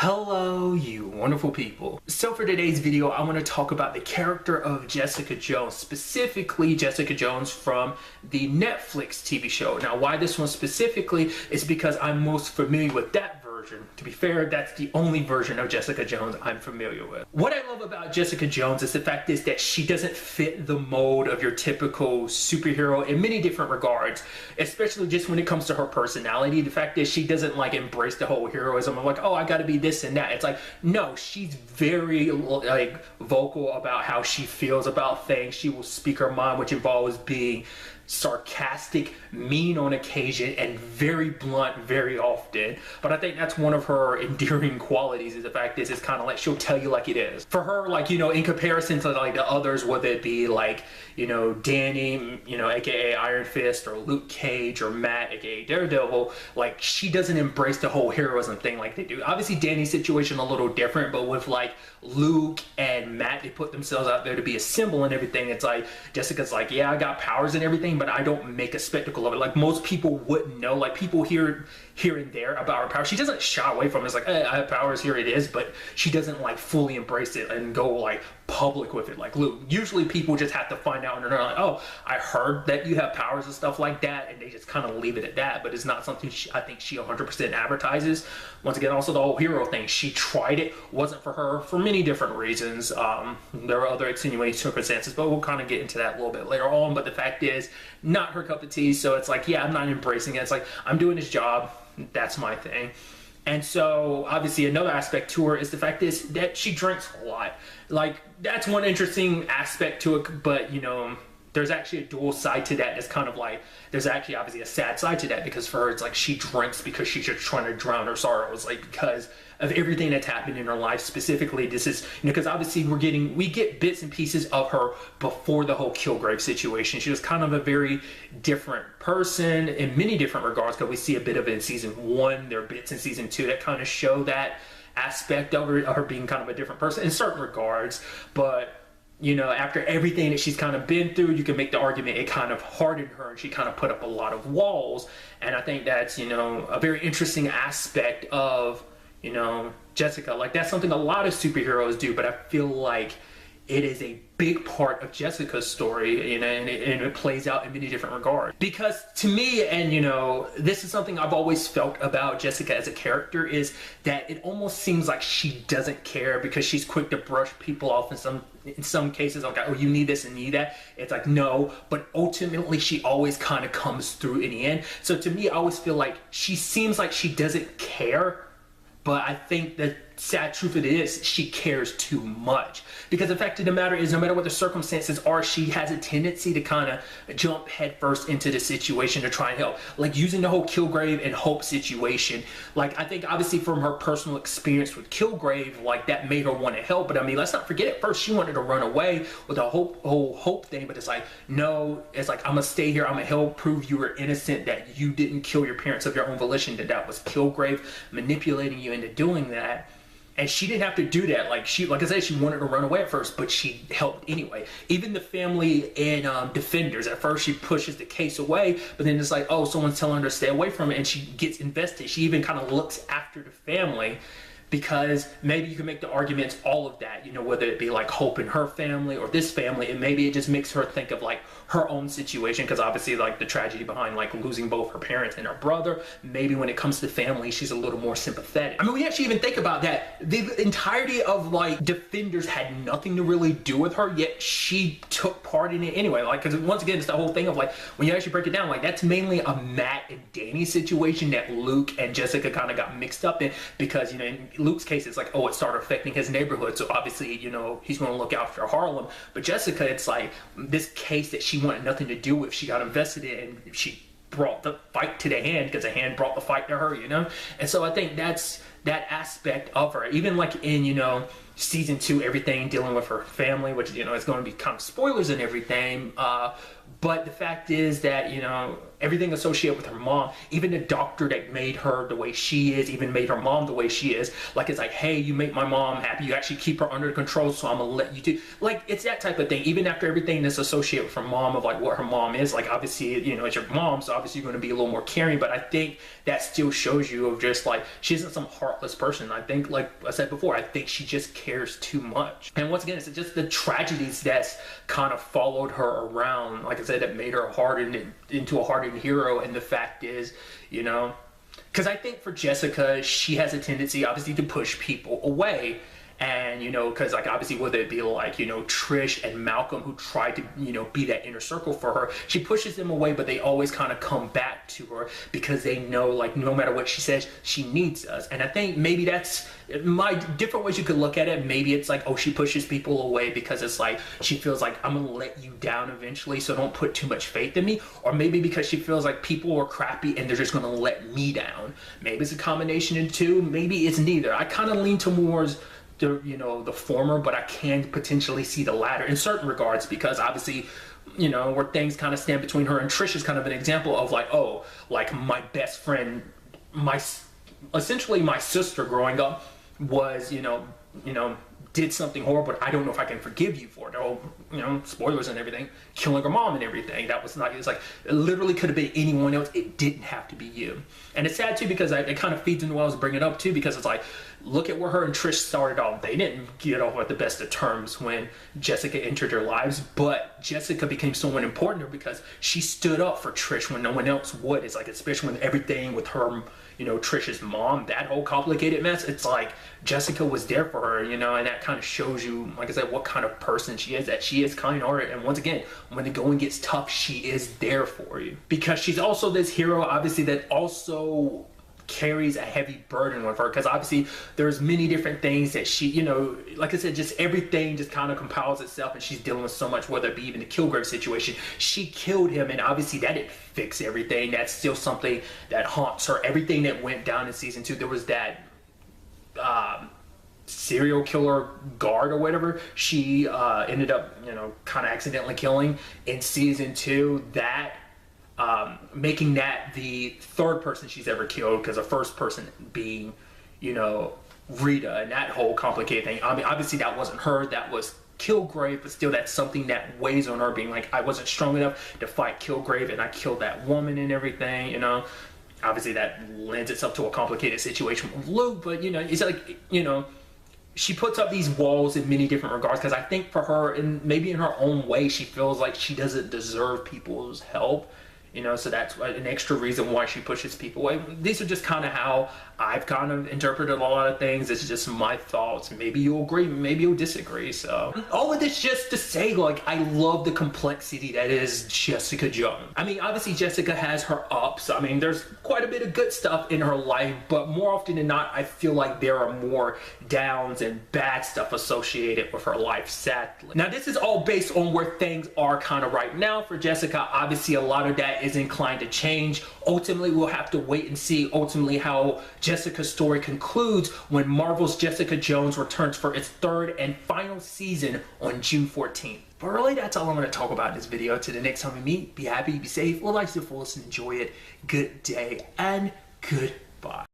Hello, you wonderful people. So for today's video, I want to talk about the character of Jessica Jones, specifically Jessica Jones from the Netflix TV show. Now, why this one specifically is because I'm most familiar with that version. To be fair, that's the only version of Jessica Jones I'm familiar with. What I love about Jessica Jones is the fact is that she doesn't fit the mold of your typical superhero in many different regards, especially just when it comes to her personality. The fact is she doesn't like embrace the whole heroism of like, oh, I gotta be this and that. It's like, no, she's very like vocal about how she feels about things. She will speak her mind, which involves being sarcastic, mean on occasion, and very blunt very often. But I think that's one of her endearing qualities, is the fact is it's kind of like she'll tell you like it is. For her, like, you know, in comparison to like the others, whether it be like, you know, Danny, you know, aka Iron Fist, or Luke Cage, or Matt, aka Daredevil, like she doesn't embrace the whole heroism thing like they do. Obviously Danny's situation a little different, but with like Luke and Matt, they put themselves out there to be a symbol and everything. It's like Jessica's like, yeah, I got powers and everything, but I don't make a spectacle of it. Like most people wouldn't know. Like people hear here and there about her power. She doesn't shy away from it. It's like, hey, I have powers, here it is, but she doesn't like fully embrace it and go like public with it like Luke. Usually people just have to find out and they're like, oh, I heard that you have powers and stuff like that, and they just kind of leave it at that. But it's not something I think she 100% advertises. Once again, also the whole hero thing, she tried it, wasn't for her for many different reasons. There were other extenuating circumstances, but we'll kind of get into that a little bit later on. But the fact is, not her cup of tea. So it's like, yeah, I'm not embracing it. It's like, I'm doing this job, that's my thing. And so obviously another aspect to her is the fact is that she drinks a lot. Like that's one interesting aspect to it, but you know, there's actually a dual side to that. It's kind of like, there's actually obviously a sad side to that, because for her, it's like she drinks because she's just trying to drown her sorrows, like because of everything that's happened in her life. Specifically, this is, you know, because obviously we get bits and pieces of her before the whole Kilgrave situation. She was kind of a very different person in many different regards, because we see a bit of it in season 1. There are bits in season 2 that kind of show that aspect of her being kind of a different person in certain regards. But you know, after everything that she's kind of been through, you can make the argument it kind of hardened her and she kind of put up a lot of walls. And I think that's, you know, a very interesting aspect of, you know, Jessica. Like that's something a lot of superheroes do, but I feel like it is a big part of Jessica's story, you know, and it plays out in many different regards. Because to me, and you know, this is something I've always felt about Jessica as a character, is that it almost seems like she doesn't care, because she's quick to brush people off in some cases. Okay, oh, you need this and need that. It's like, no, but ultimately she always kind of comes through in the end. So to me, I always feel like she seems like she doesn't care, but I think the sad truth of it is she cares too much. Because the fact of the matter is, no matter what the circumstances are, she has a tendency to kind of jump headfirst into the situation to try and help. Like using the whole Kilgrave and Hope situation. Like I think obviously from her personal experience with Kilgrave, like that made her want to help. But I mean, let's not forget, at first she wanted to run away with the whole Hope thing. But it's like, no, it's like, I'm gonna stay here. I'm gonna help prove you were innocent, that you didn't kill your parents of your own volition, that was Kilgrave manipulating you into doing that. And she didn't have to do that. Like I said, she wanted to run away at first, but she helped anyway. Even the family in Defenders, at first she pushes the case away, but then it's like, oh, someone's telling her to stay away from it, and she gets invested. She even kind of looks after the family, because maybe you can make the arguments, all of that, you know, whether it be like Hope and her family or this family, and maybe it just makes her think of like her own situation, because obviously like the tragedy behind like losing both her parents and her brother. Maybe when it comes to family, she's a little more sympathetic. I mean, we actually even think about that. The entirety of like Defenders had nothing to really do with her, yet she took part in it anyway. Like, because once again, it's the whole thing of like, when you actually break it down, like that's mainly a Matt and Danny situation that Luke and Jessica kind of got mixed up in, because, you know, in Luke's case, it's like, oh, it started affecting his neighborhood, so obviously, you know, he's going to look after Harlem. But Jessica, it's like this case that she wanted nothing to do with, she got invested in, and she brought the fight to the hand, because the hand brought the fight to her, you know. And so I think that's that aspect of her. Even like in, you know, season 2, everything dealing with her family, which, you know, is going to be kind of spoilers and everything, but the fact is that, you know, everything associated with her mom, even the doctor that made her the way she is, even made her mom the way she is, like, it's like, hey, you make my mom happy, you actually keep her under control, so I'm gonna let you do, like, it's that type of thing. Even after everything that's associated with her mom, of like what her mom is, like, obviously, you know, it's your mom, so obviously you're gonna be a little more caring, but I think that still shows you of just like, she isn't some heartless person. I think, like I said before, I think she just cares too much. And once again, it's just the tragedies that's kind of followed her around, like I said, that made her into a hardened hero. And the fact is, you know, because I think for Jessica, she has a tendency obviously to push people away. And, you know, because like obviously whether it be like, you know, Trish and Malcolm, who tried to, you know, be that inner circle for her, she pushes them away, but they always kind of come back to her because they know, like, no matter what she says, she needs us. And I think maybe that's my different ways you could look at it. Maybe it's like, oh, she pushes people away because it's like she feels like, I'm gonna let you down eventually, so don't put too much faith in me. Or maybe because she feels like people are crappy and they're just gonna let me down. Maybe it's a combination of two. Maybe it's neither. I kind of lean towards the former, but I can potentially see the latter in certain regards, because obviously, you know, where things kind of stand between her and Trish is kind of an example of like, oh, like my best friend, essentially my sister growing up was, you know, did something horrible, but I don't know if I can forgive you for it. Oh, you know, spoilers and everything, killing her mom and everything. That was not, it's like, it literally could have been anyone else. It didn't have to be you. And it's sad too, because it kind of feeds into what I was bringing up too, because it's like, look at where her and Trish started off. They didn't get off at the best of terms when Jessica entered their lives, but Jessica became someone important to her because she stood up for Trish when no one else would. It's like, especially when everything with her, you know, Trish's mom, that whole complicated mess, it's like Jessica was there for her, you know, and that kind of shows you, like I said, what kind of person she is, that she is kind-hearted. And once again, when the going gets tough, she is there for you, because she's also this hero, obviously, that also carries a heavy burden with her, because obviously there's many different things that she, you know, like I said, just everything just kind of compiles itself, and she's dealing with so much, whether it be even the Kilgrave situation. She killed him, and obviously that didn't fix everything. That's still something that haunts her. Everything that went down in season 2, there was that serial killer guard or whatever she ended up, you know, kind of accidentally killing in season 2, that making that the third person she's ever killed, because the first person being, you know, Rita, and that whole complicated thing. I mean, obviously that wasn't her, that was Kilgrave, but still that's something that weighs on her, being like, I wasn't strong enough to fight Kilgrave and I killed that woman and everything, you know. Obviously that lends itself to a complicated situation with Luke, but, you know, it's like, you know, she puts up these walls in many different regards, because I think for her, and maybe in her own way, she feels like she doesn't deserve people's help. You know, so that's an extra reason why she pushes people away. These are just kind of how I've kind of interpreted a lot of things. It's just my thoughts. Maybe you'll agree, maybe you'll disagree. So all of this just to say, like, I love the complexity that is Jessica Jones. I mean, obviously Jessica has her ups. I mean, there's quite a bit of good stuff in her life, but more often than not, I feel like there are more downs and bad stuff associated with her life, sadly. Now, this is all based on where things are kind of right now for Jessica. Obviously, a lot of that is inclined to change. Ultimately, we'll have to wait and see ultimately how Jessica's story concludes when Marvel's Jessica Jones returns for its third and final season on June 14th. But really, that's all I'm going to talk about in this video. Till the next time we meet, be happy, be safe, live life to the fullest, and enjoy it. Good day and goodbye.